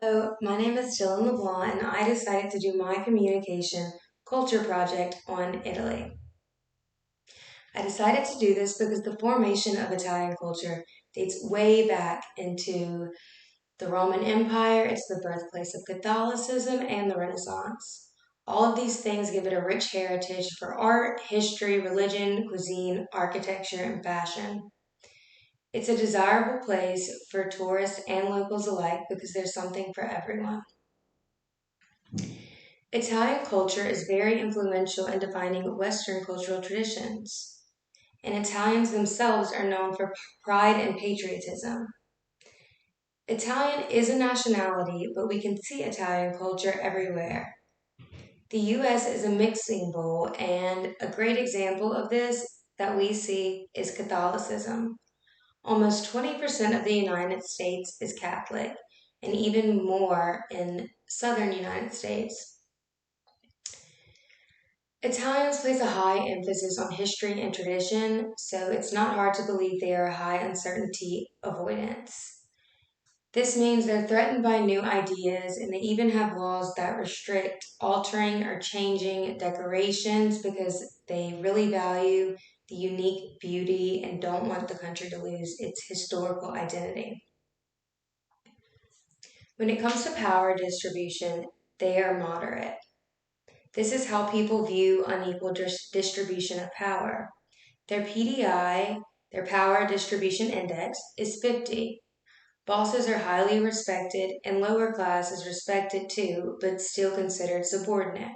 So, my name is Dylan LeBlanc, and I decided to do my communication culture project on Italy. I decided to do this because the formation of Italian culture dates way back into the Roman Empire. It's the birthplace of Catholicism and the Renaissance. All of these things give it a rich heritage for art, history, religion, cuisine, architecture, and fashion. It's a desirable place for tourists and locals alike because there's something for everyone. Italian culture is very influential in defining Western cultural traditions, and Italians themselves are known for pride and patriotism. Italian is a nationality, but we can see Italian culture everywhere. The US is a mixing bowl, and a great example of this that we see is Catholicism. Almost 20% of the United States is Catholic, and even more in southern United States. Italians place a high emphasis on history and tradition, so it's not hard to believe they are a high uncertainty avoidance. This means they're threatened by new ideas, and they even have laws that restrict altering or changing decorations because they really value the unique beauty and don't want the country to lose its historical identity. When it comes to power distribution, they are moderate. This is how people view unequal distribution of power. Their PDI, their power distribution index, is 50. Bosses are highly respected, and lower class is respected too, but still considered subordinate.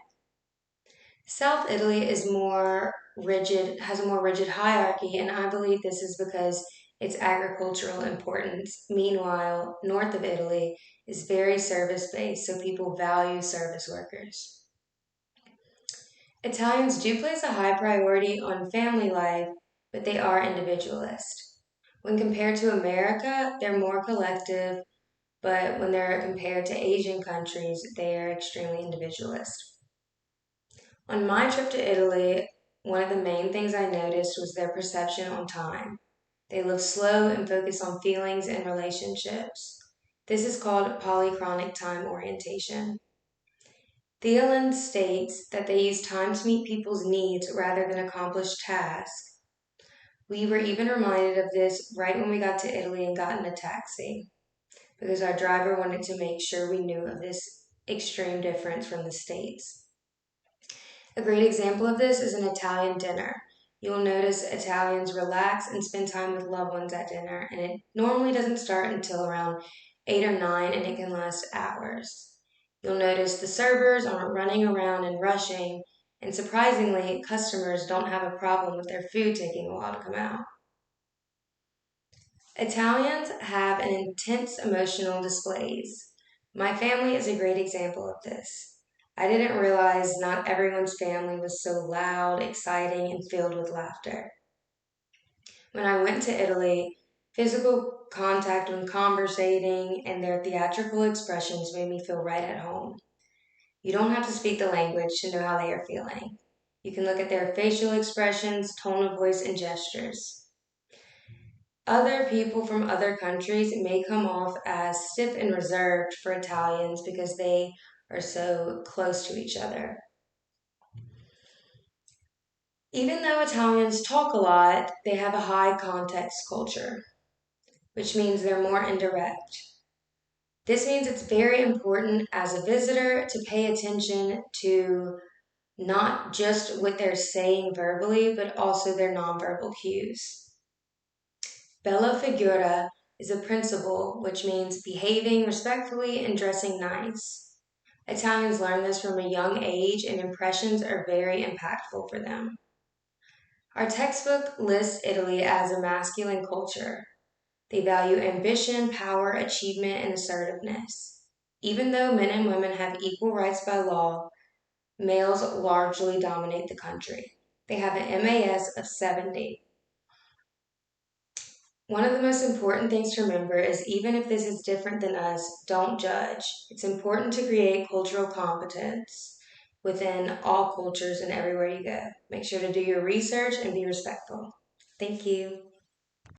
South Italy is more rigid, has a more rigid hierarchy, and I believe this is because its agricultural importance. Meanwhile, north of Italy is very service based, so people value service workers. Italians do place a high priority on family life, but they are individualist. When compared to America, they're more collective, but when they're compared to Asian countries, they are extremely individualist. On my trip to Italy, one of the main things I noticed was their perception on time. They live slow and focus on feelings and relationships. This is called polychronic time orientation. Thielen states that they use time to meet people's needs rather than accomplish tasks. We were even reminded of this right when we got to Italy and got in a taxi, because our driver wanted to make sure we knew of this extreme difference from the States. A great example of this is an Italian dinner. You'll notice Italians relax and spend time with loved ones at dinner, and it normally doesn't start until around 8 or 9 and it can last hours. You'll notice the servers aren't running around and rushing, and surprisingly, customers don't have a problem with their food taking a while to come out. Italians have an intense emotional displays. My family is a great example of this. I didn't realize not everyone's family was so loud, exciting, and filled with laughter. When I went to Italy, physical contact when conversating and their theatrical expressions made me feel right at home. You don't have to speak the language to know how they are feeling. You can look at their facial expressions, tone of voice, and gestures. Other people from other countries may come off as stiff and reserved for Italians because they are so close to each other. Even though Italians talk a lot, they have a high context culture, which means they're more indirect. This means it's very important as a visitor to pay attention to not just what they're saying verbally, but also their nonverbal cues. Bella figura is a principle which means behaving respectfully and dressing nice. Italians learn this from a young age, and impressions are very impactful for them. Our textbook lists Italy as a masculine culture. They value ambition, power, achievement, and assertiveness. Even though men and women have equal rights by law, males largely dominate the country. They have an MAS of 70. One of the most important things to remember is even if this is different than us, don't judge. It's important to create cultural competence within all cultures and everywhere you go. Make sure to do your research and be respectful. Thank you.